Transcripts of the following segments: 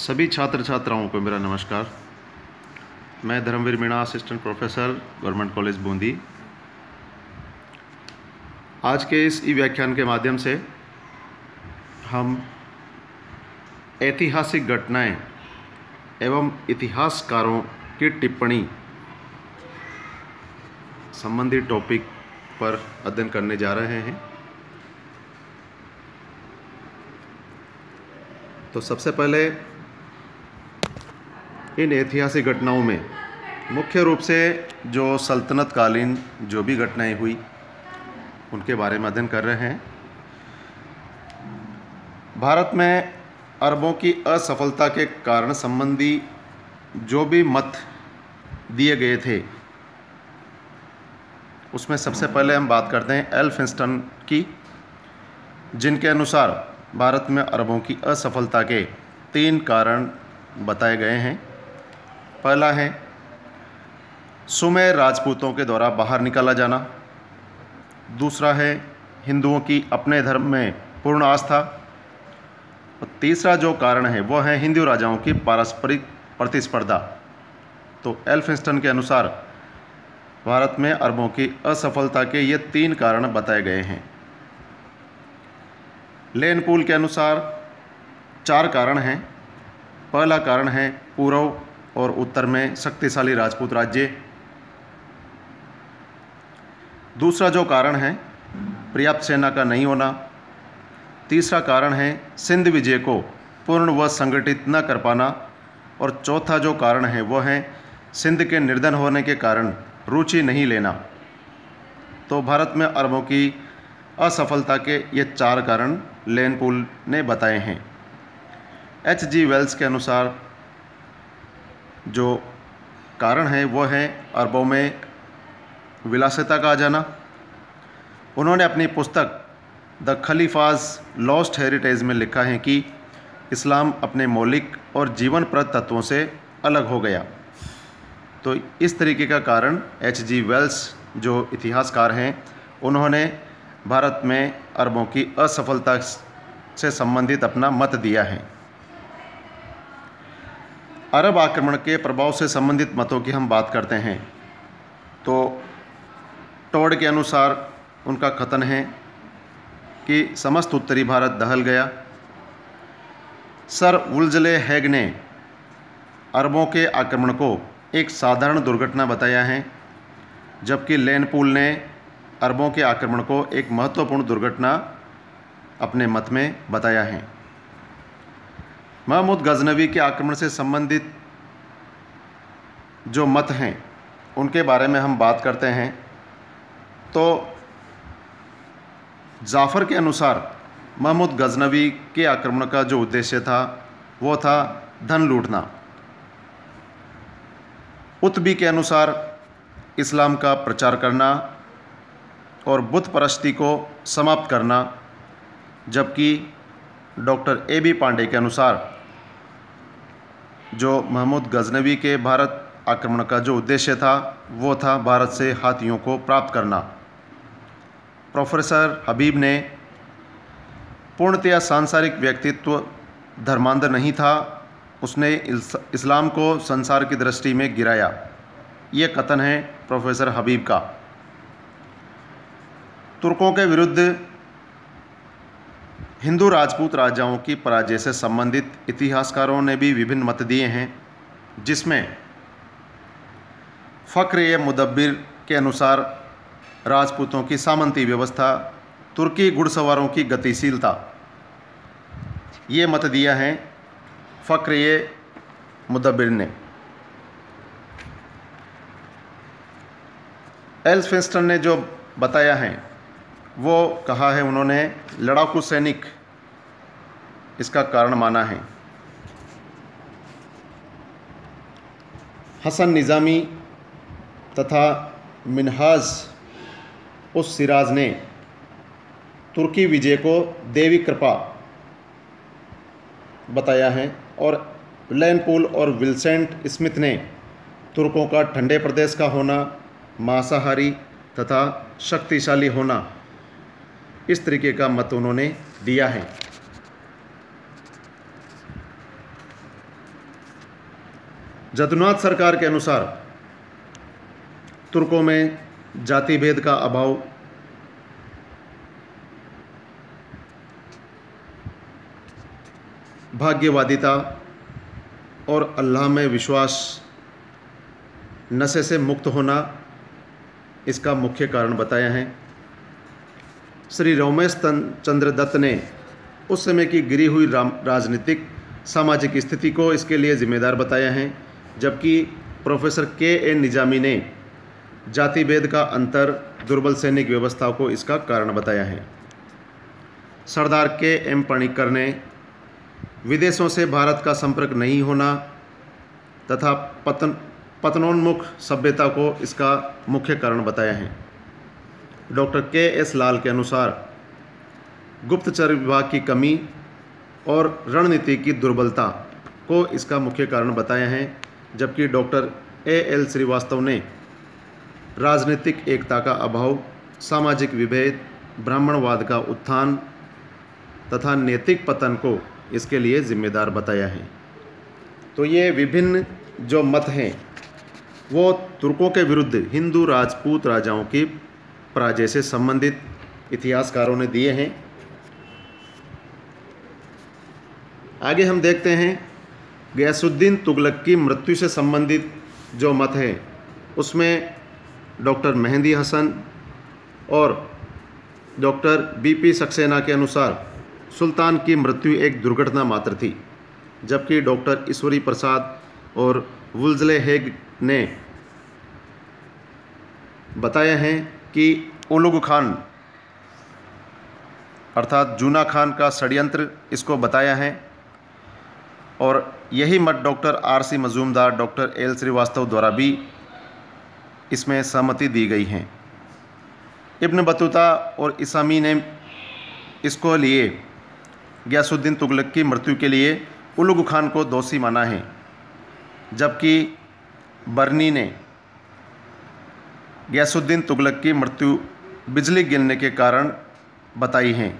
सभी छात्र छात्राओं को मेरा नमस्कार। मैं Dharmveer Meena, assistant professor, government college Bundi. आज के इस ई व्याख्यान के माध्यम से हम ऐतिहासिक घटनाएं एवं इतिहासकारों की टिप्पणी संबंधी टॉपिक पर अध्ययन करने जा रहे हैं। तो सबसे पहले इन ऐतिहासिक घटनाओं में मुख्य रूप से जो सल्तनत कालीन जो भी घटनाएं हुई उनके बारे में अध्ययन कर रहे हैं। भारत में अरबों की असफलता के कारण संबंधी जो भी मत दिए गए थे उसमें सबसे पहले हम बात करते हैं एल्फिंस्टन की, जिनके अनुसार भारत में अरबों की असफलता के 3 कारण बताए गए हैं। पहला है सुमेर राजपूतों के द्वारा बाहर निकाला जाना। दूसरा है हिंदुओं की अपने धर्म में पूर्ण आस्था। और तीसरा जो कारण है वो है हिंदू राजाओं की पारस्परिक प्रतिस्पर्धा। तो एल्फिंस्टन के अनुसार भारत में अरबों की असफलता के ये 3 कारण बताए गए हैं। लेन पूल के अनुसार 4 कारण हैं। पहला कारण है पूर्व और उत्तर में शक्तिशाली राजपूत राज्य। दूसरा जो कारण है पर्याप्त सेना का नहीं होना। तीसरा कारण है सिंध विजय को पूर्ण व संगठित न कर पाना। और चौथा जो कारण है वो है सिंध के निर्धन होने के कारण रुचि नहीं लेना। तो भारत में अरबों की असफलता के ये 4 कारण लेन पूल ने बताए हैं। H.G. वेल्स के अनुसार जो कारण है वो है अरबों में विलासिता का आ जाना। उन्होंने अपनी पुस्तक द खलीफाज लॉस्ट हेरिटेज में लिखा है कि इस्लाम अपने मौलिक और जीवनप्रद तत्वों से अलग हो गया। तो इस तरीके का कारण H.G. वेल्स जो इतिहासकार हैं उन्होंने भारत में अरबों की असफलता से संबंधित अपना मत दिया है। अरब आक्रमण के प्रभाव से संबंधित मतों की हम बात करते हैं तो टोड के अनुसार उनका कथन है कि समस्त उत्तरी भारत दहल गया। सर वुल्जले हैग ने अरबों के आक्रमण को एक साधारण दुर्घटना बताया है, जबकि लेन पूल ने अरबों के आक्रमण को एक महत्वपूर्ण दुर्घटना अपने मत में बताया है। महमूद गजनवी के आक्रमण से संबंधित जो मत हैं उनके बारे में हम बात करते हैं तो जाफ़र के अनुसार महमूद गजनवी के आक्रमण का जो उद्देश्य था वो था धन लूटना। उत्बी के अनुसार इस्लाम का प्रचार करना और बुत परस्ती को समाप्त करना, जबकि डॉक्टर A.B. पांडे के अनुसार जो महमूद गजनवी के भारत आक्रमण का जो उद्देश्य था वो था भारत से हाथियों को प्राप्त करना। प्रोफेसर हबीब ने पूर्णतया सांसारिक व्यक्तित्व धर्मांध नहीं था, उसने इस्लाम को संसार की दृष्टि में गिराया। ये कथन है प्रोफेसर हबीब का। तुर्कों के विरुद्ध हिंदू राजपूत राजाओं की पराजय से संबंधित इतिहासकारों ने भी विभिन्न मत दिए हैं, जिसमें फ़ख्र-ए-मुदब्बिर के अनुसार राजपूतों की सामंती व्यवस्था, तुर्की घुड़सवारों की गतिशीलता, ये मत दिया है फ़ख्र-ए-मुदब्बिर ने। एल्फिंस्टन ने जो बताया है वो कहा है उन्होंने लड़ाकू सैनिक इसका कारण माना है। हसन निज़ामी तथा मिनहाज उस सिराज ने तुर्की विजय को देवी कृपा बताया है। और लेन पूल और विल्सेंट स्मिथ ने तुर्कों का ठंडे प्रदेश का होना, मांसाहारी तथा शक्तिशाली होना, इस तरीके का मत उन्होंने दिया है। जदुनाथ सरकार के अनुसार तुर्कों में जाति भेद का अभाव, भाग्यवादिता और अल्लाह में विश्वास, नशे से मुक्त होना इसका मुख्य कारण बताया है। श्री रमेश चंद्र दत्त ने उस समय की गिरी हुई राजनीतिक सामाजिक स्थिति को इसके लिए जिम्मेदार बताया है, जबकि प्रोफेसर के.एन. निजामी ने जाति भेद का अंतर, दुर्बल सैनिक व्यवस्था को इसका कारण बताया है। सरदार के.एम. पणिक्कर ने विदेशों से भारत का संपर्क नहीं होना तथा पतनोन्मुख सभ्यता को इसका मुख्य कारण बताया है। Doctor KS. लाल के अनुसार गुप्तचर विभाग की कमी और रणनीति की दुर्बलता को इसका मुख्य कारण बताया है, जबकि डॉक्टर ए.एल. श्रीवास्तव ने राजनीतिक एकता का अभाव, सामाजिक विभेद, ब्राह्मणवाद का उत्थान तथा नैतिक पतन को इसके लिए जिम्मेदार बताया है। तो ये विभिन्न जो मत हैं वो तुर्कों के विरुद्ध हिंदू राजपूत राजाओं की पराजय से संबंधित इतिहासकारों ने दिए हैं। आगे हम देखते हैं गयासुद्दीन तुगलक की मृत्यु से संबंधित जो मत है उसमें डॉक्टर मेहंदी हसन और डॉक्टर बी.पी. सक्सेना के अनुसार सुल्तान की मृत्यु एक दुर्घटना मात्र थी, जबकि डॉक्टर ईश्वरी प्रसाद और वुल्जले हेग ने बताया है कि उलुग खान अर्थात जूना खान का षड्यंत्र इसको बताया है, और यही मत doctor R C. Majumdar, doctor L. Srivastava द्वारा भी इसमें सहमति दी गई है। इब्न बतूता और इसामी ने इसको लिए गयासुद्दीन तुगलक की मृत्यु के लिए उलुग खान को दोषी माना है, जबकि बर्नी ने गयासुद्दीन तुगलक की मृत्यु बिजली गिरने के कारण बताई है,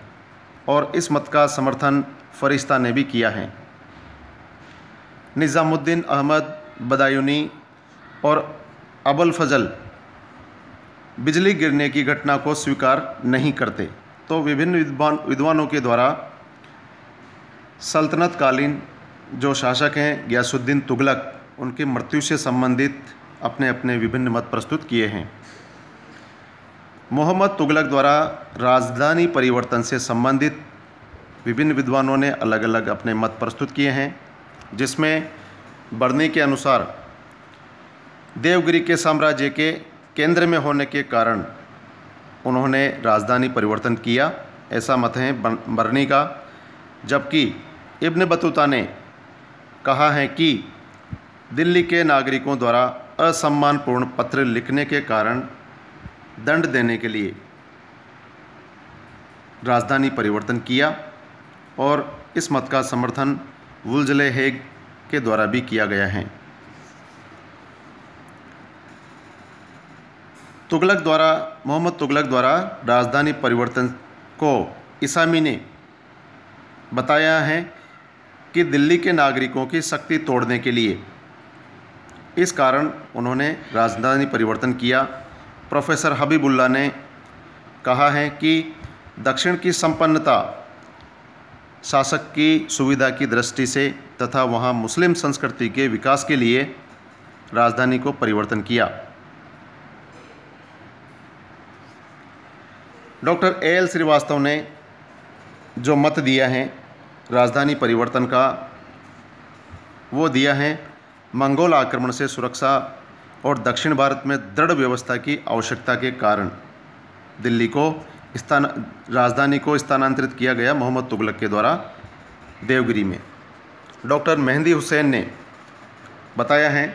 और इस मत का समर्थन फरिश्ता ने भी किया है। निज़ामुद्दीन अहमद बदायूनी और अबुल फजल बिजली गिरने की घटना को स्वीकार नहीं करते। तो विभिन्न विद्वानों के द्वारा सल्तनतकालीन जो शासक हैं गयासुद्दीन तुगलक, उनकी मृत्यु से संबंधित अपने अपने विभिन्न मत प्रस्तुत किए हैं। मोहम्मद तुगलक द्वारा राजधानी परिवर्तन से संबंधित विभिन्न विद्वानों ने अलग अलग अपने मत प्रस्तुत किए हैं, जिसमें बर्नी के अनुसार देवगिरी के साम्राज्य के केंद्र में होने के कारण उन्होंने राजधानी परिवर्तन किया, ऐसा मत है बर्नी का। जबकि इब्न बतूता ने कहा है कि दिल्ली के नागरिकों द्वारा असम्मानपूर्ण पत्र लिखने के कारण दंड देने के लिए राजधानी परिवर्तन किया, और इस मत का समर्थन वुल्जले हेग के द्वारा भी किया गया है। मोहम्मद तुगलक द्वारा राजधानी परिवर्तन को इसामी ने बताया है कि दिल्ली के नागरिकों की शक्ति तोड़ने के लिए, इस कारण उन्होंने राजधानी परिवर्तन किया। प्रोफेसर हबीबुल्ला ने कहा है कि दक्षिण की संपन्नता, शासक की सुविधा की दृष्टि से तथा वहाँ मुस्लिम संस्कृति के विकास के लिए राजधानी को परिवर्तन किया। Doctor AL. श्रीवास्तव ने जो मत दिया है राजधानी परिवर्तन का, वो दिया है मंगोल आक्रमण से सुरक्षा और दक्षिण भारत में दृढ़ व्यवस्था की आवश्यकता के कारण दिल्ली को राजधानी को स्थानांतरित किया गया मोहम्मद तुगलक के द्वारा देवगिरी में। डॉक्टर मेहंदी हुसैन ने बताया है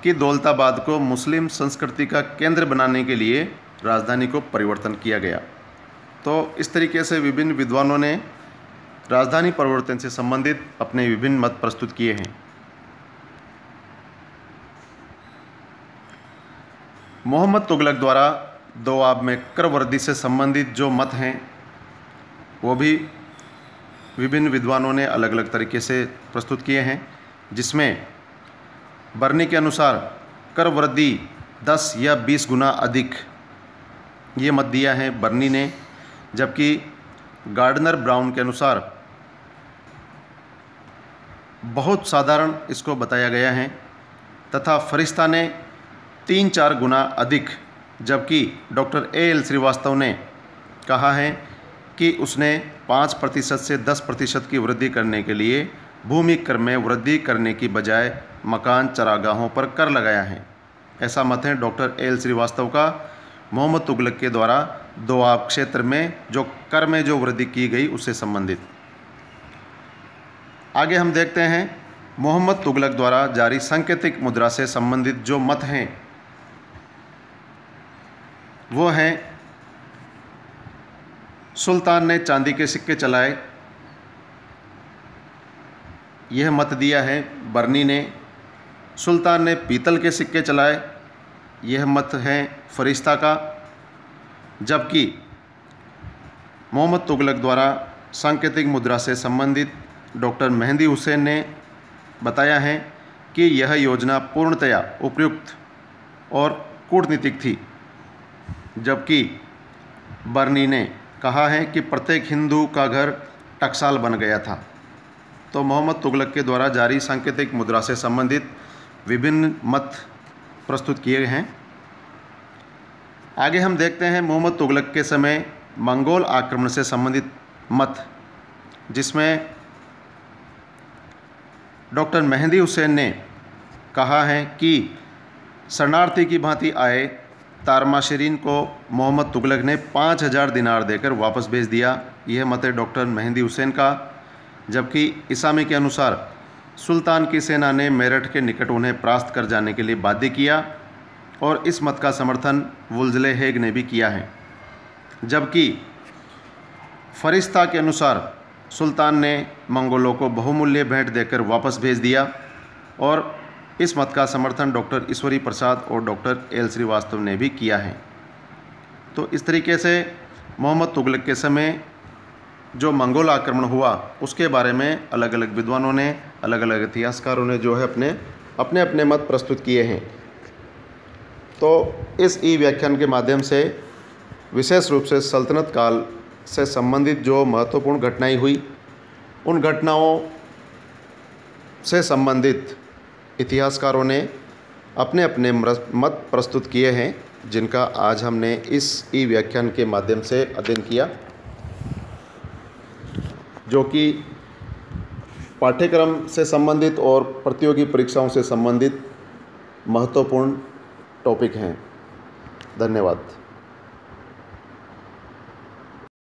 कि दौलताबाद को मुस्लिम संस्कृति का केंद्र बनाने के लिए राजधानी को परिवर्तन किया गया। तो इस तरीके से विभिन्न विद्वानों ने राजधानी परिवर्तन से संबंधित अपने विभिन्न मत प्रस्तुत किए हैं। मोहम्मद तुगलक द्वारा दोआब में कर वर्दी से संबंधित जो मत हैं वो भी विभिन्न विद्वानों ने अलग अलग तरीके से प्रस्तुत किए हैं, जिसमें बर्नी के अनुसार कर वृद्धि 10 या 20 गुना अधिक, ये मत दिया है बर्नी ने, जबकि गार्डनर ब्राउन के अनुसार बहुत साधारण इसको बताया गया है, तथा फरिश्ता ने 3-4 गुना अधिक, जबकि डॉक्टर A.L. श्रीवास्तव ने कहा है कि उसने 5% से 10% की वृद्धि करने के लिए भूमि कर में वृद्धि करने की बजाय मकान चरागाहों पर कर लगाया है। ऐसा मत है डॉक्टर A.L. श्रीवास्तव का मोहम्मद तुगलक के द्वारा दोआब क्षेत्र में जो कर में जो वृद्धि की गई उससे संबंधित। आगे हम देखते हैं मोहम्मद तुगलक द्वारा जारी सांकेतिक मुद्रा से संबंधित जो मत हैं वो हैं, सुल्तान ने चांदी के सिक्के चलाए, यह मत दिया है बर्नी ने। सुल्तान ने पीतल के सिक्के चलाए, यह मत है फरिश्ता का, जबकि मोहम्मद तुगलक द्वारा सांकेतिक मुद्रा से संबंधित डॉक्टर मेहंदी हुसैन ने बताया है कि यह योजना पूर्णतया उपयुक्त और कूटनीतिक थी, जबकि बर्नी ने कहा है कि प्रत्येक हिंदू का घर टकसाल बन गया था। तो मोहम्मद तुगलक के द्वारा जारी सांकेतिक मुद्रा से संबंधित विभिन्न मत प्रस्तुत किए हैं। आगे हम देखते हैं मोहम्मद तुगलक के समय मंगोल आक्रमण से संबंधित मत, जिसमें डॉक्टर मेहंदी हुसैन ने कहा है कि शरणार्थी की भांति आए तारमाशरीन को मोहम्मद तुगलक ने 5000 दिनार देकर वापस भेज दिया, यह मत है डॉक्टर मेहंदी हुसैन का। जबकि इसामी के अनुसार सुल्तान की सेना ने मेरठ के निकट उन्हें परास्त कर जाने के लिए बाध्य किया, और इस मत का समर्थन वुल्जले हेग ने भी किया है। जबकि फरिश्ता के अनुसार सुल्तान ने मंगोलों को बहुमूल्य भेंट देकर वापस भेज दिया, और इस मत का समर्थन डॉक्टर ईश्वरी प्रसाद और डॉक्टर A.L. श्रीवास्तव ने भी किया है। तो इस तरीके से मोहम्मद तुगलक के समय जो मंगोल आक्रमण हुआ उसके बारे में अलग अलग विद्वानों ने, अलग अलग इतिहासकारों ने जो है अपने अपने मत प्रस्तुत किए हैं। तो इस ई व्याख्यान के माध्यम से विशेष रूप से सल्तनत काल से संबंधित जो महत्वपूर्ण घटनाएं हुई उन घटनाओं से संबंधित इतिहासकारों ने अपने अपने मत प्रस्तुत किए हैं, जिनका आज हमने इस ई व्याख्यान के माध्यम से अध्ययन किया, जो कि पाठ्यक्रम से संबंधित और प्रतियोगी परीक्षाओं से संबंधित महत्वपूर्ण टॉपिक हैं। धन्यवाद।